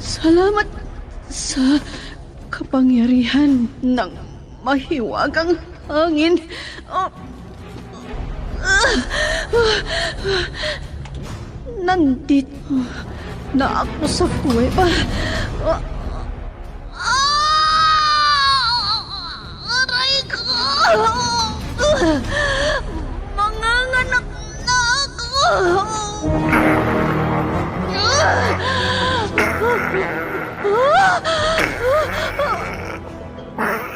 Salamat sa kapangyarihan ng mahiwagang hangin. Nandito na ako sa kuweba. Aray ko! Manganganak na ako!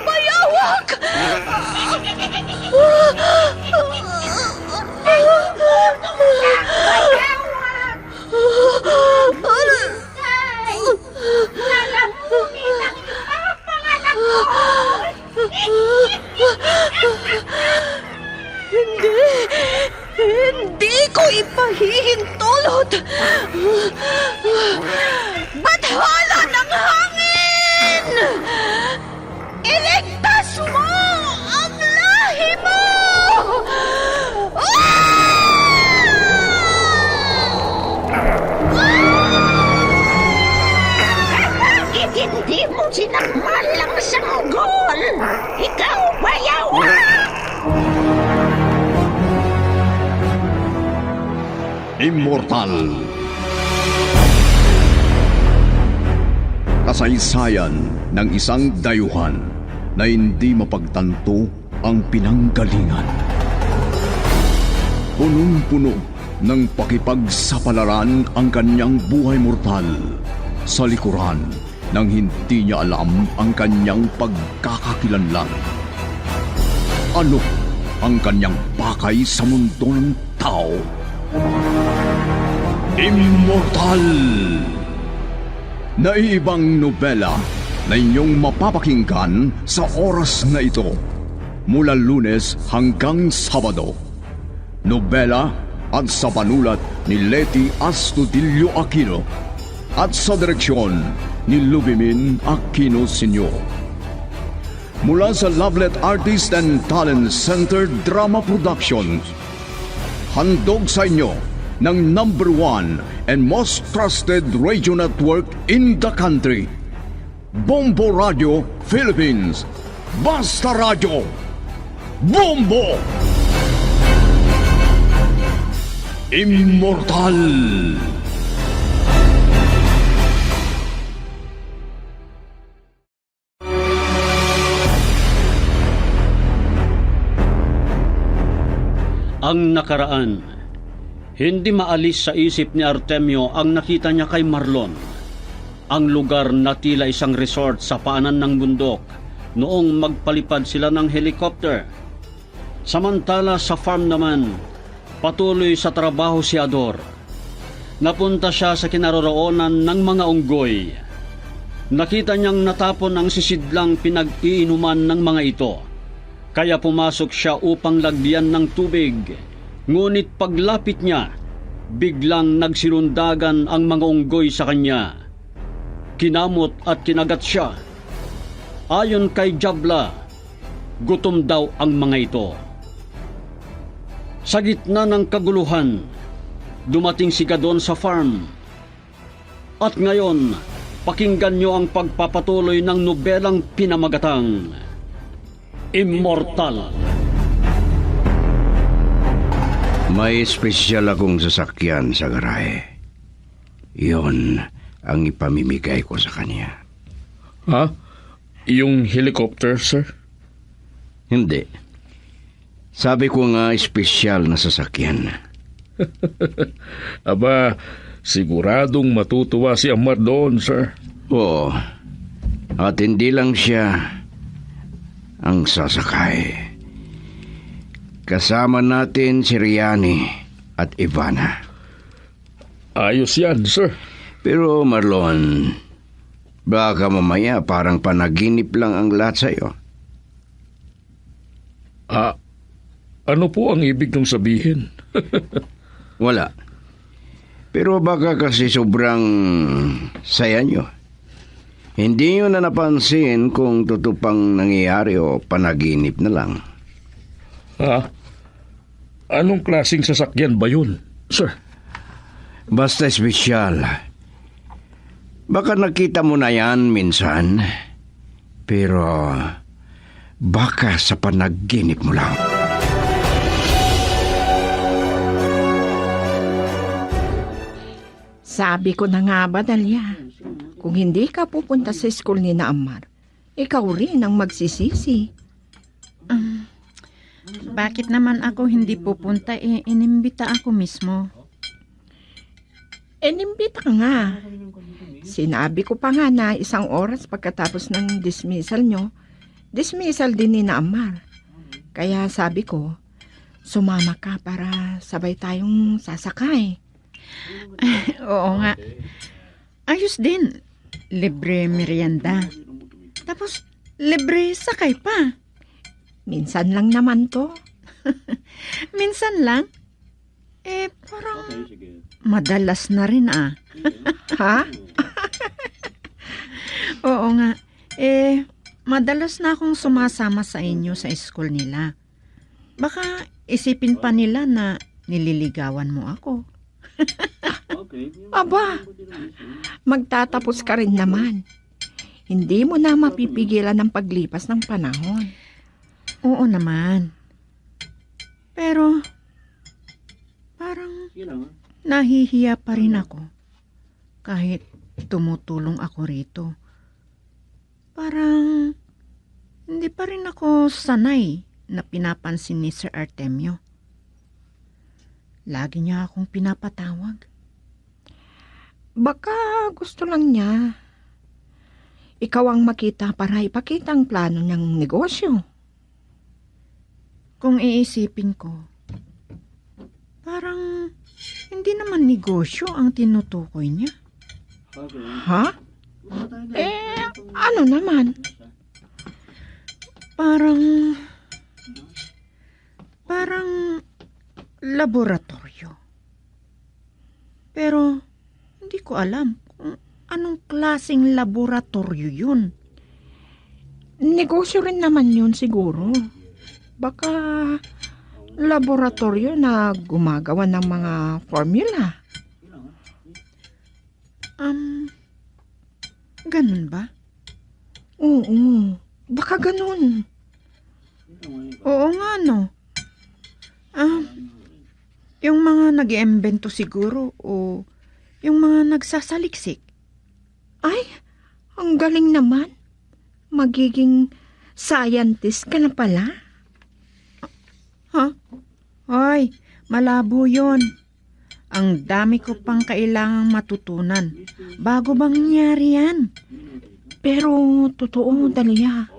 Bayawak! Hindi ko ipahihintulot. Bathala ng hangin! Iligtas mo ang lahi mo! Bakit hindi mo sinakmal ang sanggol? Ikaw, bayawak! Immortal. Kasaysayan ng isang dayuhan na hindi mapagtanto ang pinanggalingan. Punong-puno ng pakipagsapalaran ang kanyang buhay mortal sa likuran nang hindi niya alam ang kanyang pagkakakilanlan. Ano ang kanyang pakay sa mundo ng tao? Immortal! Naiibang nobela na inyong mapapakinggan sa oras na ito mula Lunes hanggang Sabado. Nobela at sa panulat ni Leti Astudillo Aquino at sa direksyon ni Lubimin Aquino Sr. Mula sa Lovelet Artist and Talent Center Drama Productions, handog sa inyo ng #1 and most trusted radio network in the country, Bombo Radio Philippines. Basta Radio Bombo! Immortal! Ang nakaraan, hindi maalis sa isip ni Artemio ang nakita niya kay Marlon. Ang lugar na tila isang resort sa paanan ng bundok noong magpalipad sila ng helicopter. Samantala sa farm naman, patuloy sa trabaho si Ador. Napunta siya sa kinaroroonan ng mga unggoy. Nakita niyang natapon ang sisidlang pinag-iinuman ng mga ito. Kaya pumasok siya upang lagyan ng tubig. Ngunit paglapit niya, biglang nagsilundagan ang mga unggoy sa kanya. Kinamot at kinagat siya. Ayon kay Jabla, gutom daw ang mga ito. Sa gitna ng kaguluhan, dumating si Gadon sa farm. At ngayon, pakinggan niyo ang pagpapatuloy ng nobelang pinamagatang Immortal. May espesyal akong sasakyan sa garahe. Iyon ang ipamimigay ko sa kanya. Ha? Yung helicopter, sir? Hindi. Sabi ko nga espesyal na sasakyan. Aba, siguradong matutuwa si Amar doon, sir. Oo. At hindi lang siya ang sasakay. Kasama natin si Riani at Ivana. Ayos yan, sir. Pero Marlon, baka mamaya parang panaginip lang ang lahat sa'yo. Ano po ang ibig nung sabihin? Wala. Pero baka kasi sobrang saya nyo. Hindi nyo na napansin kung tutupang nangyayari o panaginip na lang. Ha? Anong klaseng sasakyan ba yun, sir? Basta espesyal. Baka nakita mo na yan minsan, pero baka sa panaginip mo lang. Sabi ko na nga ba, Dalia, kung hindi ka pupunta sa school ni Naamar, ikaw rin ang magsisisi. Bakit naman ako hindi pupunta? Inimbita ako mismo. Inimbita ka nga. Sinabi ko pa nga na 1 oras pagkatapos ng dismissal nyo, dismissal din ni Naamar. Kaya sabi ko, sumama ka para sabay tayong sasakay. Oo nga. Ayos din. Libre merienda. Tapos, libre sakay pa. Minsan lang naman to. Minsan lang. Parang madalas na rin Ha? Oo nga. Madalas na akong sumasama sa inyo sa school nila. Baka isipin pa nila na nililigawan mo ako. Aba, magtatapos ka rin naman. Hindi mo na mapipigilan ng paglipas ng panahon. Oo naman. Pero, parang nahihiya pa rin ako. Kahit tumutulong ako rito. Parang hindi pa rin ako sanay na pinapansin ni Sir Artemio. Lagi niya akong pinapatawag. Baka gusto lang niya. Ikaw ang makita para ipakita ang plano niyang negosyo. Kung iisipin ko, parang hindi naman negosyo ang tinutukoy niya. Ha? Ano naman? Parang laboratorio. Pero hindi ko alam kung anong klaseng laboratorio yun. Negosyo rin naman yun siguro. Baka laboratorio na gumagawa ng mga formula. Ganun ba? Oo, baka ganun. Oo nga, no. Yung mga nag-iimbento siguro o yung mga nagsasaliksik. Ay, ang galing naman. Magiging scientist ka na pala. Ha? Hoy, malabo yun. Ang dami ko pang kailangang matutunan bago bang nangyari yan. Pero totoo, Dalia.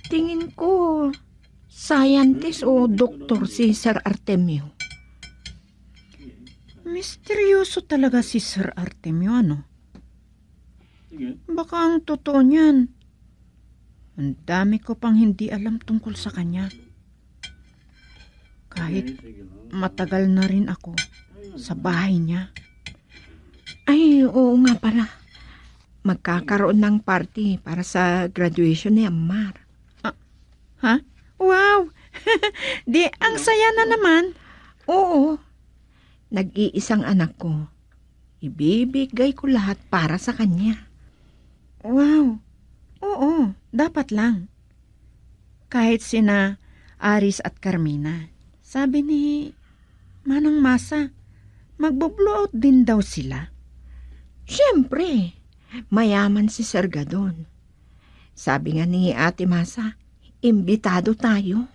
Tingin ko, scientist o doktor si Sir Artemio. Misteryoso talaga si Sir Artemio, ano? Baka ang totoo niyan. Ang dami ko pang hindi alam tungkol sa kanya. Kahit matagal na rin ako sa bahay niya. Ay, oo nga pala. Magkakaroon ng party para sa graduation ni Amar. Ha? Wow! Di, ang saya na naman. Oo. Nag-iisang anak ko. Ibibigay ko lahat para sa kanya. Wow! Oo, dapat lang. Kahit sina Aris at Carmina. Sabi ni Manang Masa, magbo-blowout din daw sila. Siyempre, mayaman si Sir Gadon. Sabi nga ni Ate Masa, imbitado tayo.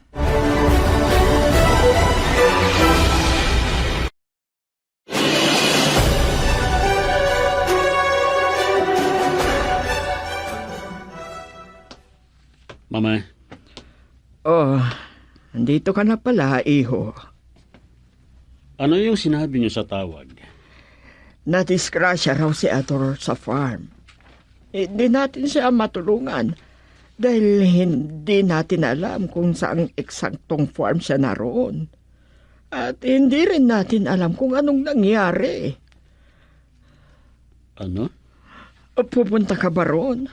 Mama, Oh, andito ka na pala, iho. ano yung sinabi niyo sa tawag? Nadisgrasya raw si Ador sa farm. Hindi natin siya matulungan dahil hindi natin alam kung saang eksaktong farm siya naroon. At hindi rin natin alam kung anong nangyari. Ano? Pupunta ka ba roon?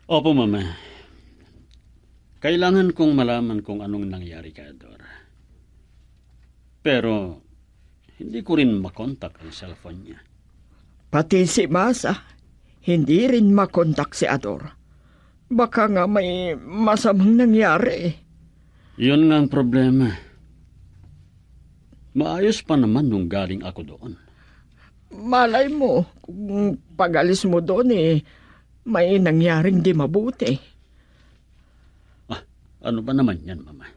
Opo, Mama. Kailangan kong malaman kung anong nangyari kay Ador. Pero, Hindi ko rin makontak ang cellphone niya. Pati si Masa, hindi rin makontak si Ador. Baka nga may masamang nangyari. Yun nga ang problema. Maayos pa naman nung galing ako doon. Malay mo, kung pag-alis mo doon may nangyaring di mabuti. Ano ba naman yan, Mama?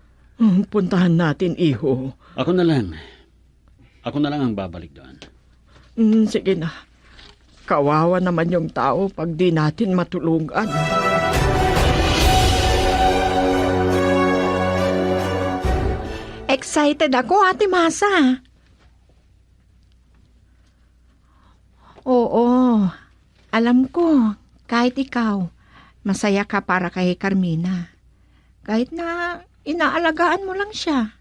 Puntahan natin, iho. Ako na lang. Ako na lang ang babalik doon. Sige na. Kawawa naman yung tao pag di natin matulungan. Excited ako, Ate Masa. Oo, alam ko, kahit ikaw, masaya ka para kay Carmina. Kahit na inaalagaan mo lang siya.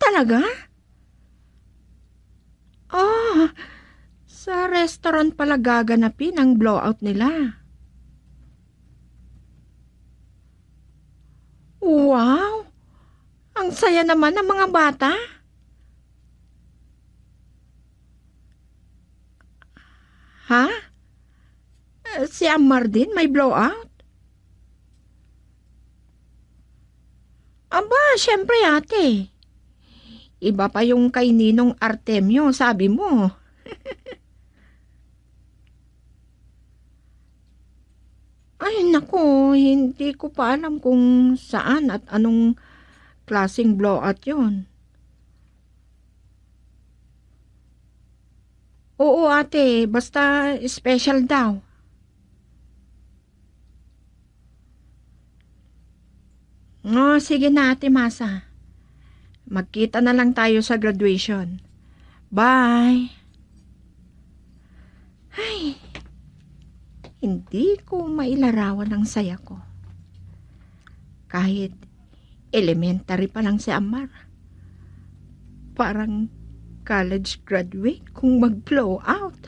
Talaga? Sa restaurant pala gaganapin ang blowout nila. Wow! Ang saya naman ng mga bata. Ha? Si Amar din may blowout? Aba, syempre ate. Iba pa yung kay Ninong Artemio, sabi mo. Ay, naku, hindi ko pa alam kung saan at anong klaseng blowout yun. Oo ate, basta special daw. Sige na Ate Masa. Magkita na lang tayo sa graduation. Bye! Ay, hindi ko mailarawan ang saya ko. Kahit elementary pa lang si Amar. Parang college graduate kung mag-blow out.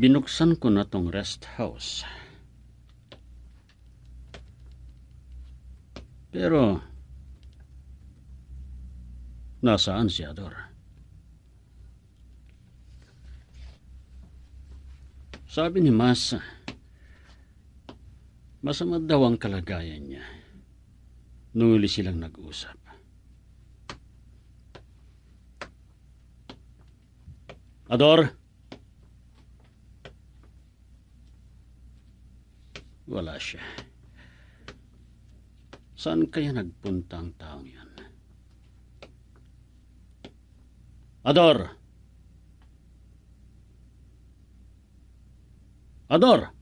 Binuksan ko na tong rest house. Pero, nasaan si Ador? Sabi ni Masa, masama daw ang kalagayan niya. Nung uli silang nag-usap. Ador? Wala siya. Saan kaya nagpunta ang taong yan? Ador! Ador!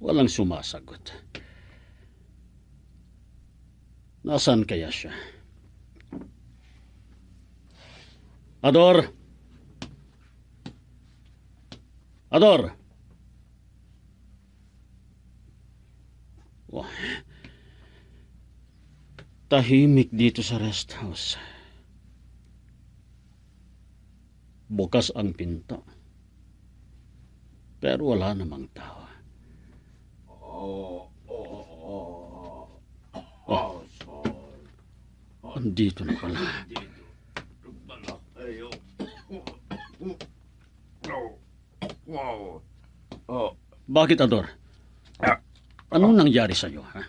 Walang sumasagot. Nasaan kaya siya? Ador! Ador! Wah, tahimik dito sa rest house. Bukas ang pinto. Pero wala namang tao. Andito na pala. Bakit, Ador? Anong nangyari sa'yo, ha?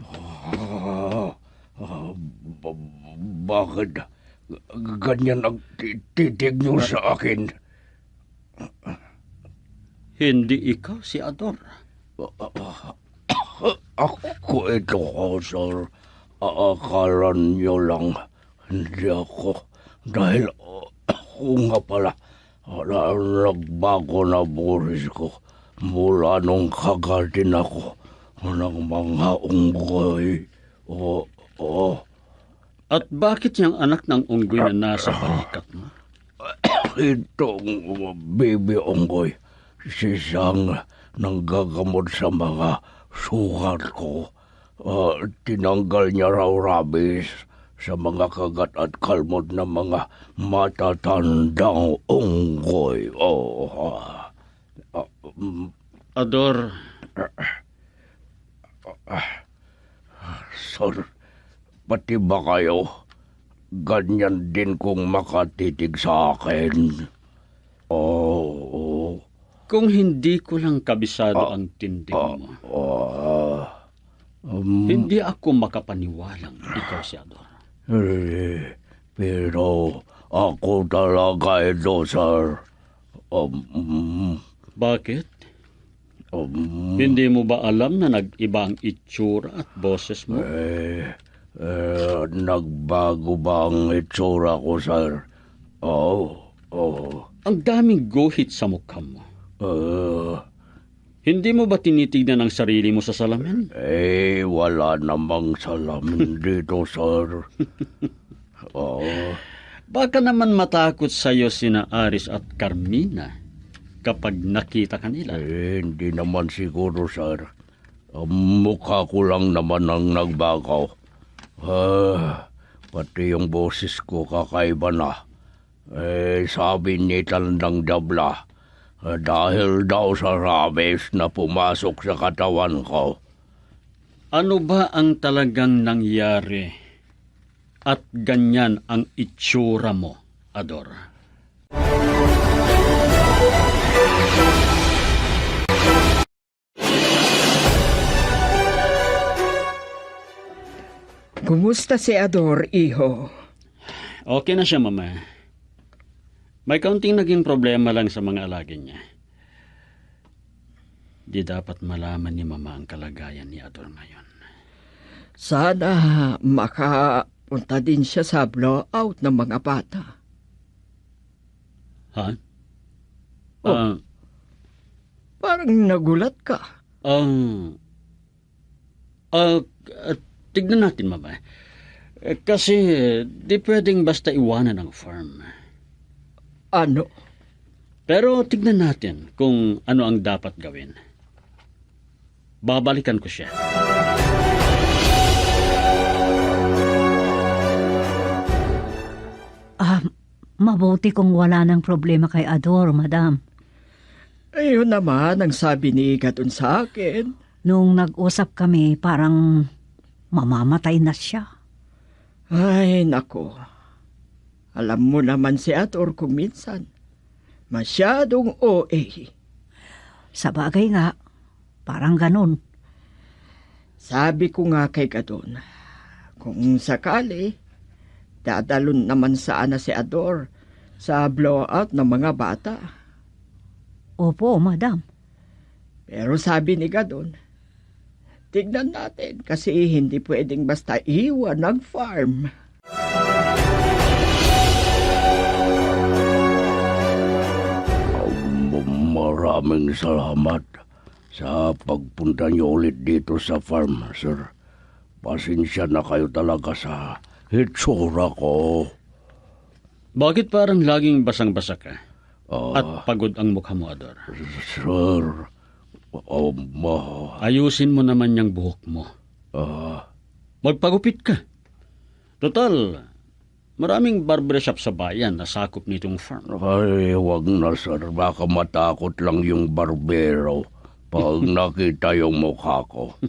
Bakit ganyan ang titig niyo sa akin? Hindi ikaw si Ador. Ako ito, sir. Akala niyo lang hindi ako. Dahil ako nga pala, nagbago na buris ko mula nung kagatin ako ng mga unggoy. At bakit yung anak ng unggoy na nasa balikat mo? Itong baby unggoy, sisang nanggagamot sa mga sugat ko. tinanggal niya raw rabies sa mga kagat at kalmot ng mga matatandang unggoy. Ador, Sir, pati ba kayo? Ganyan din kung makatitig sa akin. Oo. kung hindi ko lang kabisado ang tindig mo, hindi ako makapaniwalang ikaw si Ador. Pero ako talaga ito, sir. Bakit? Hindi mo ba alam na nag-iba ang itsura at boses mo? Nagbago ba ang itsura ko, sir? Oo. Ang daming guhit sa mukha mo. Hindi mo ba tinitignan ang sarili mo sa salamin? Wala namang salamin dito, sir. Baka naman matakot sa'yo sina Aris at Carmina kapag nakita ka nila. Hindi naman siguro, sir. Mukha ko lang naman ang nagbago. Pati yung boses ko kakaiba na. Sabi ni Tandang Dabla, dahil daw sa rabies na pumasok sa katawan ko. Ano ba ang talagang nangyari? At ganyan ang itsura mo, Ador. Kumusta si Ador, iho? Okay na siya, Mama. May kaunting naging problema lang sa mga alagin niya. Di dapat malaman ni Mama ang kalagayan ni Ador ngayon. Sana makapunta din siya sa blowout ng mga bata. Ha? Parang nagulat ka. Tignan natin, Mama. Kasi di pwedeng basta iwanan ang farm. Ano? Pero tignan natin kung ano ang dapat gawin. Babalikan ko siya. Mabuti kung wala ng problema kay Ador, Madam. Ayun naman ang sabi ni Ika dun sa akin. Nung nag-usap kami, parang mamamatay na siya. Ay, nako. Alam mo naman si Ador kung minsan. Masyadong OA. Sa bagay nga, parang ganun. Sabi ko nga kay Gadon, kung sakali, dadalon naman sana si Ador sa blowout ng mga bata. Opo, Madam. Pero sabi ni Gadon, tignan natin kasi hindi pwedeng basta iwan ng farm. Maraming salamat sa pagpunta niyo ulit dito sa farm, sir. Pasensya na kayo talaga sa hitsura ko. Bakit parang laging basang-basa ka? At pagod ang mukha mo, Ador. Sir, Ayusin mo naman yung buhok mo. Magpagupit ka. Total, maraming barbershop sa bayan na sakop nitong farm. Ay, wag na, sir. Baka matakot lang yung barbero pag nakita yung mukha ko.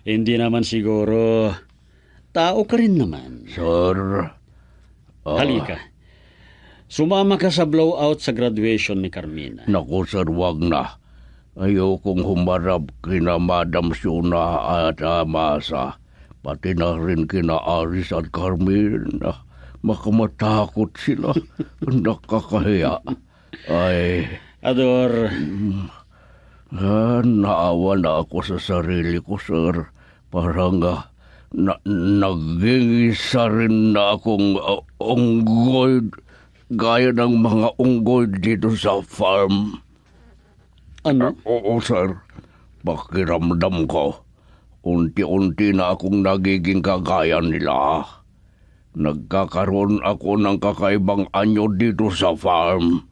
Hindi naman siguro. Tao ka rin naman. Sir, Halika. Sumama ka sa blowout sa graduation ni Carmina. naku, sir, wag na. Ayokong humarap kina Madam Shuna at Amasa. Pati na rin kina Aris at Carmina. Makamatakot sila. Nakakahiya. Ay, Ador, naawa na ako sa sarili ko, sir. Parang naging isa rin na akong unggoy gaya ng mga unggoy dito sa farm. ano? Oo, sir. Pakiramdam ko. Unti-unti na akong nagiging kagaya nila. Nagkakaroon ako ng kakaibang anyo dito sa farm.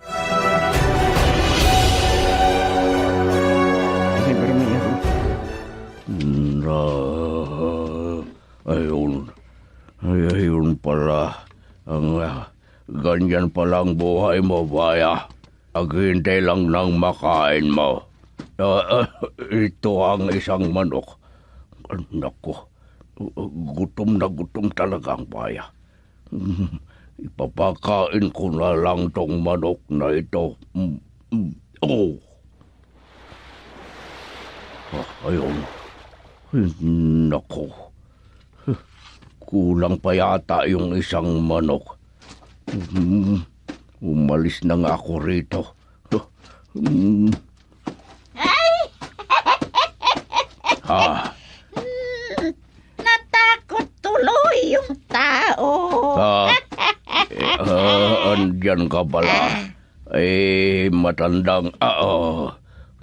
Ayun pala. Ganyan palang buhay mo, Baya. Aghintay lang ng makain mo. Ito ang isang manok. Naku, gutom na gutom talaga ang Baya. Ipapakain ko na lang tong manok na ito. Oh. Ayun. Naku. Kulang pa yata yung isang manok. Umalis na nga ako rito. Natakot tuloy yung tao. Andyan ka pala. Matandang...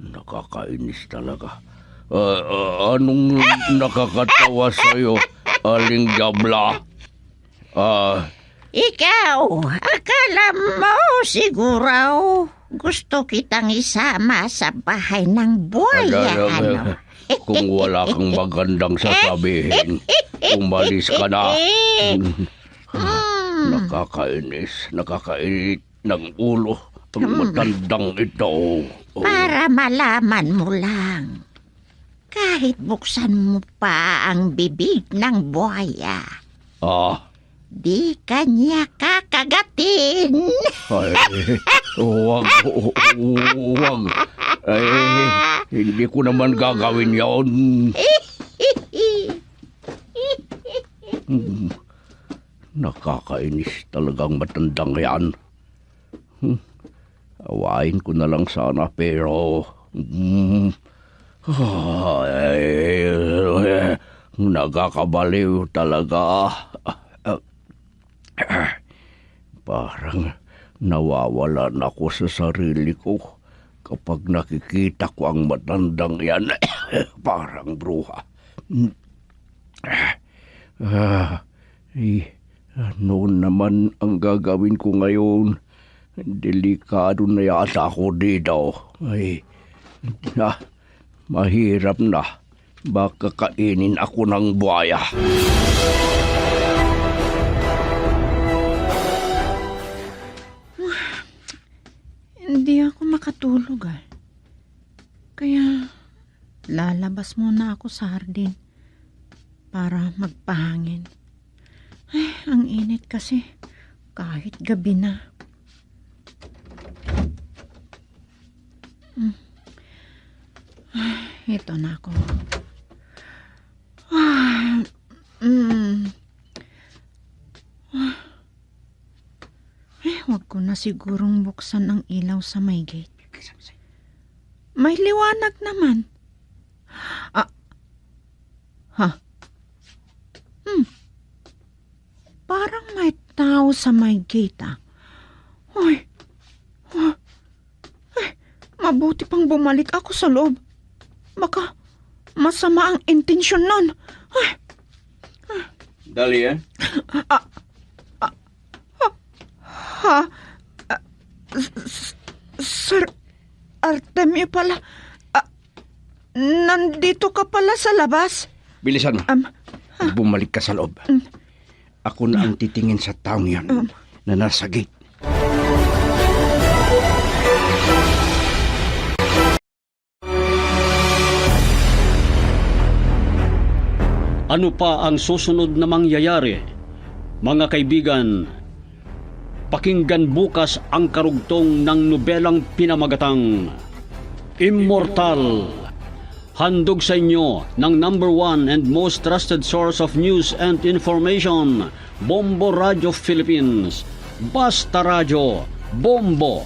nakakainis talaga. Anong nakakatawa sa'yo, Aling Diabla? Ikaw, akala mo siguro gusto kitang isama sa bahay ng buhaya, ano? Kung wala kang magandang sasabihin, umalis ka na. Nakakainit ng ulo ang matandang ito. Para malaman mo lang, kahit buksan mo pa ang bibig ng buhaya, di kanya kakagatin. Huwag. Hindi ko naman gagawin yun. Nakakainis talagang matandang yan. Awain ko na lang sana pero... nakakabaliw talaga. Parang nawawalan ako sa sarili ko kapag nakikita ko ang matandang yan. Parang bruha. Ano naman ang gagawin ko ngayon? Delikado na yata ako dito. Mahirap na. Baka kainin ako ng buhaya. Hindi ako makatulog Kaya lalabas muna ako sa hardin para magpahangin. Ang init kasi kahit gabi na. Ito na ako. Huwag ko na sigurong buksan ang ilaw sa may gate. May liwanag naman. Parang may tao sa may gate mabuti pang bumalik ako sa loob. Baka masama ang intensyon nun. Dahlia? Sir Artemio pala. Nandito ka pala sa labas? Bilisan mo. Bumalik ka sa loob. Ako na ang titingin sa taong yan na nasa gate. Ano pa ang susunod na mangyayari? Mga kaibigan, pakinggan bukas ang karugtong ng nobelang pinamagatang Immortal. Handog sa inyo ng #1 and most trusted source of news and information, Bombo Radio Philippines. Basta Radio, Bombo